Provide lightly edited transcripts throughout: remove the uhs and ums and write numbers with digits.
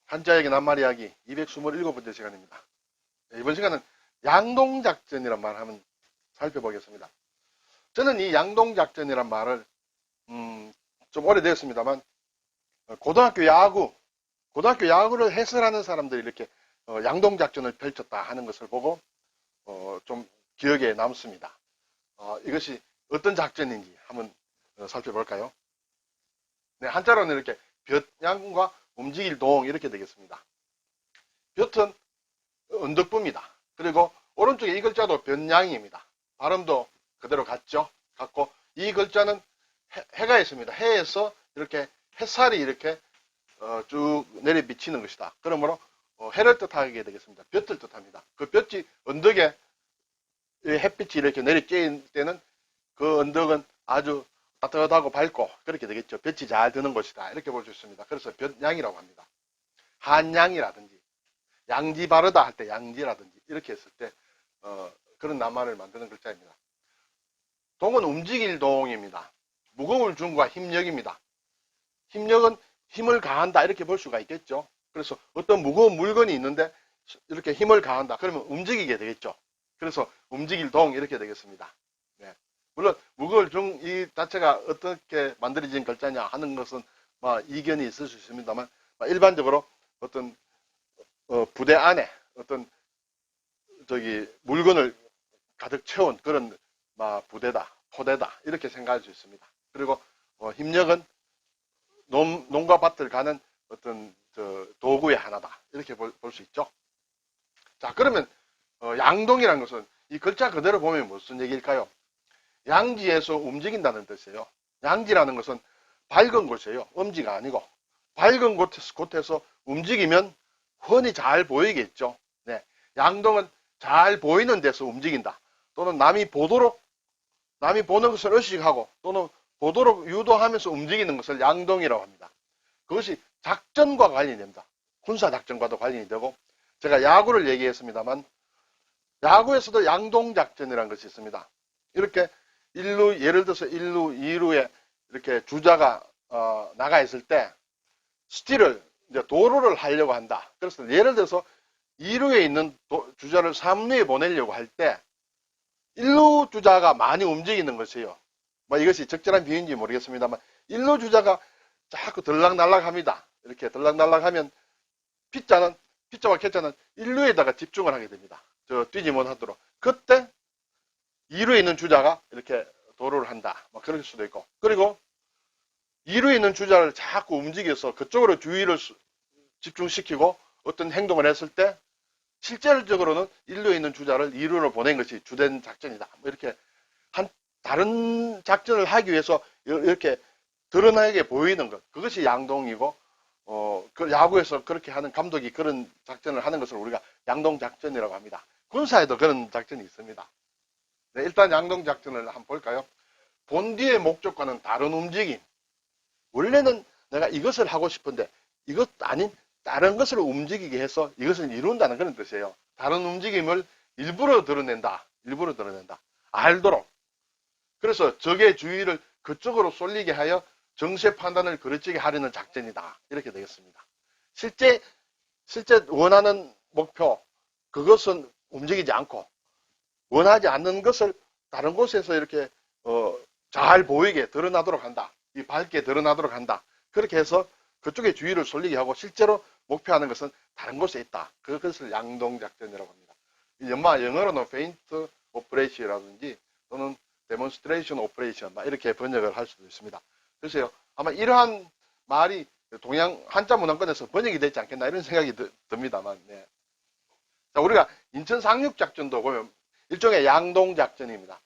한자에게 낱말 이야기 227번째 시간입니다. 이번 시간은 양동작전이란 말을 한번 살펴보겠습니다. 저는 이 양동작전이란 말을 좀 오래되었습니다만 고등학교 야구를 해설하는 사람들이 이렇게 양동작전을 펼쳤다 하는 것을 보고 좀 기억에 남습니다. 이것이 어떤 작전인지 한번 살펴볼까요? 네, 한자로는 이렇게 볕양과 움직일 동 이렇게 되겠습니다. 볕은 언덕부입니다. 그리고 오른쪽에 이 글자도 볕양입니다. 발음도 그대로 같죠? 같고 이 글자는 해가 있습니다. 해에서 이렇게 햇살이 이렇게 쭉 내려 비치는 것이다. 그러므로 해를 뜻하게 되겠습니다. 볕을 뜻합니다. 그 볕이 언덕에 햇빛이 이렇게 내려 쬐일 때는 그 언덕은 아주 따뜻하고 밝고 그렇게 되겠죠. 볕이 잘 드는 곳이다. 이렇게 볼 수 있습니다. 그래서 볕양이라고 합니다. 한양이라든지 양지 바르다 할 때 양지라든지 이렇게 했을 때 그런 낱말을 만드는 글자입니다. 동은 움직일 동입니다. 무거울 중과 힘력입니다. 힘력은 힘을 가한다 이렇게 볼 수가 있겠죠. 그래서 어떤 무거운 물건이 있는데 이렇게 힘을 가한다. 그러면 움직이게 되겠죠. 그래서 움직일 동 이렇게 되겠습니다. 네. 물론 무거울 중 이 자체가 어떻게 만들어진 글자냐 하는 것은 이견이 있을 수 있습니다만 일반적으로 어떤 부대 안에 어떤 물건을 가득 채운 그런 부대다, 포대다 이렇게 생각할 수 있습니다. 그리고 힘력은 농과 밭을 가는 어떤 도구의 하나다 이렇게 볼 수 있죠. 자, 그러면 양동이라는 것은 이 글자 그대로 보면 무슨 얘기일까요? 양지에서 움직인다는 뜻이에요. 양지라는 것은 밝은 곳이에요. 엄지가 아니고 밝은 곳에서 움직이면 훤히 잘 보이겠죠. 네. 양동은 잘 보이는 데서 움직인다. 또는 남이 보는 것을 의식하고 또는 보도록 유도하면서 움직이는 것을 양동이라고 합니다. 그것이 작전과 관련이 됩니다. 군사작전과도 관련이 되고 제가 야구를 얘기했습니다만 야구에서도 양동작전이라는 것이 있습니다. 이렇게 예를 들어서 1루, 2루에 이렇게 주자가 나가 있을 때 스틸을 이제 도루를 하려고 한다. 그래서 예를 들어서 2루에 있는 주자를 3루에 보내려고 할 때 1루 주자가 많이 움직이는 것이에요. 이것이 적절한 비유인지 모르겠습니다만 1루 주자가 자꾸 들락날락 합니다. 이렇게 들락날락 하면 피자와 캐자는 1루에다가 집중을 하게 됩니다. 뛰지 못하도록. 그때 2루에 있는 주자가 이렇게 도루를 한다. 그럴 수도 있고. 그리고 2루에 있는 주자를 자꾸 움직여서 그쪽으로 주의를 집중시키고 어떤 행동을 했을 때 실질적으로는 1루에 있는 주자를 2루로 보낸 것이 주된 작전이다. 이렇게 다른 작전을 하기 위해서 이렇게 드러나게 보이는 것. 그것이 양동이고 그 야구에서 그렇게 하는 감독이 그런 작전을 하는 것을 우리가 양동작전이라고 합니다. 군사에도 그런 작전이 있습니다. 네, 일단 양동작전을 한번 볼까요? 본디의 목적과는 다른 움직임. 원래는 내가 이것을 하고 싶은데 이것 아닌 다른 것을 움직이게 해서 이것을 이룬다는 그런 뜻이에요. 다른 움직임을 일부러 드러낸다. 알도록. 그래서 적의 주의를 그쪽으로 쏠리게 하여 정세 판단을 그르치게 하려는 작전이다. 이렇게 되겠습니다. 실제 원하는 목표, 그것은 움직이지 않고 원하지 않는 것을 다른 곳에서 이렇게 잘 보이게 드러나도록 한다. 밝게 드러나도록 한다. 그렇게 해서 그쪽에 주의를 쏠리게 하고 실제로 목표하는 것은 다른 곳에 있다. 그것을 양동작전이라고 합니다. 영어로는 feint operation이라든지 또는 demonstration operation 이렇게 번역을 할 수도 있습니다. 그래서 아마 이러한 말이 동양 한자 문헌권에서 번역이 되지 않겠나 이런 생각이 듭니다만. 네. 자, 우리가 인천 상륙작전도 보면 일종의 양동작전입니다.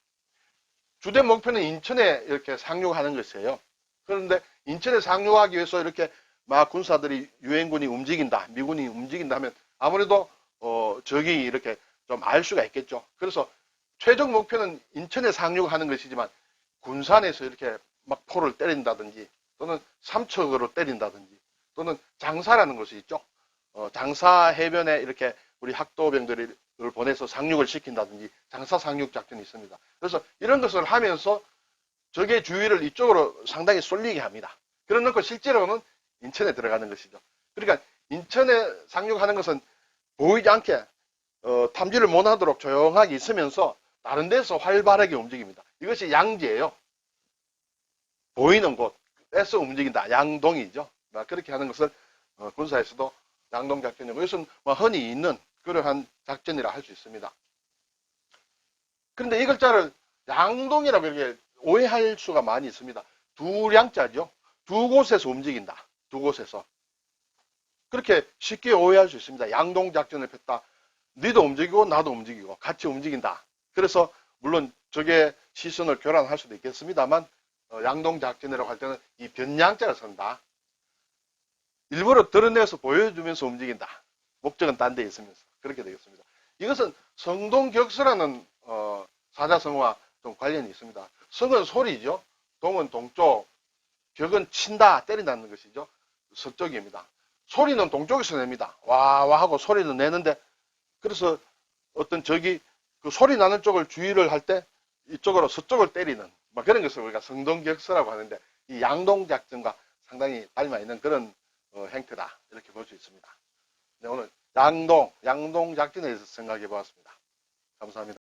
주된 목표는 인천에 이렇게 상륙하는 것이에요. 그런데 인천에 상륙하기 위해서 이렇게 군사들이 유엔군이 움직인다, 미군이 움직인다 하면 아무래도 적이 이렇게 좀 알 수가 있겠죠. 그래서 최종 목표는 인천에 상륙하는 것이지만 군산에서 이렇게 포를 때린다든지 또는 삼척으로 때린다든지 또는 장사라는 것이 있죠. 장사 해변에 이렇게 우리 학도병들을 보내서 상륙을 시킨다든지 장사 상륙 작전이 있습니다. 그래서 이런 것을 하면서 적의 주의를 이쪽으로 상당히 쏠리게 합니다. 그래 놓고 실제로는 인천에 들어가는 것이죠. 그러니까 인천에 상륙하는 것은 보이지 않게 탐지를 못하도록 조용하게 있으면서 다른 데서 활발하게 움직입니다. 이것이 양지예요. 보이는 곳에서 움직인다. 양동이죠. 그렇게 하는 것을 군사에서도 양동작전이고, 이것은 흔히 있는 그러한 작전이라 할 수 있습니다. 그런데 이 글자를 양동이라고 이렇게 오해할 수가 많이 있습니다. 두 양자죠. 두 곳에서 움직인다. 두 곳에서. 그렇게 쉽게 오해할 수 있습니다. 양동작전을 폈다. 너도 움직이고 나도 움직이고 같이 움직인다. 그래서 물론 저게 시선을 교란할 수도 있겠습니다만 양동작전이라고 할 때는 이 변양자를 쓴다. 일부러 드러내서 보여주면서 움직인다. 목적은 딴 데 있으면서. 그렇게 되겠습니다. 이것은 성동격서라는 사자성어와 좀 관련이 있습니다. 성은 소리죠. 동은 동쪽, 격은 친다, 때린다는 것이죠. 서쪽입니다. 소리는 동쪽에서 냅니다. 와 하고 소리는 내는데, 그래서 어떤 적이 그 소리 나는 쪽을 주의를 할 때 이쪽으로 서쪽을 때리는 그런 것을 우리가 성동격서라고 하는데, 이 양동작전과 상당히 닮아 있는 그런 행태다, 이렇게 볼 수 있습니다. 네, 오늘 양동작전에 대해서 생각해 보았습니다. 감사합니다.